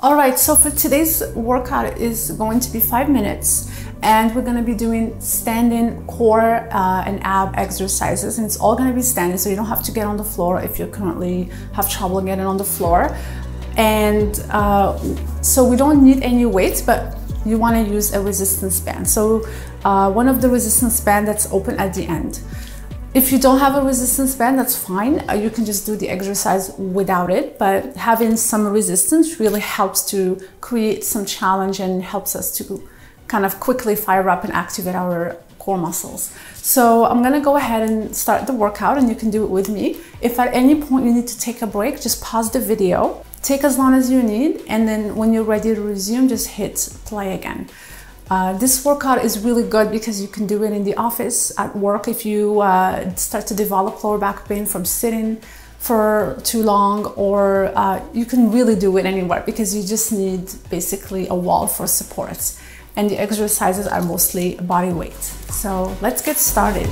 All right, so for today's workout is going to be 5 minutes, and we're going to be doing standing core and ab exercises, and it's all going to be standing, so you don't have to get on the floor if you currently have trouble getting on the floor. And so we don't need any weights, but you want to use a resistance band. So one of the resistance band that's open at the end. If you don't have a resistance band, that's fine. You can just do the exercise without it, but having some resistance really helps to create some challenge and helps us to kind of quickly fire up and activate our core muscles. So I'm gonna go ahead and start the workout, and you can do it with me. If at any point you need to take a break, just pause the video, take as long as you need, and then when you're ready to resume, just hit play again. This workout is really good because you can do it in the office, at work, if you start to develop lower back pain from sitting for too long, or you can really do it anywhere because you just need basically a wall for support. And the exercises are mostly body weight. So let's get started.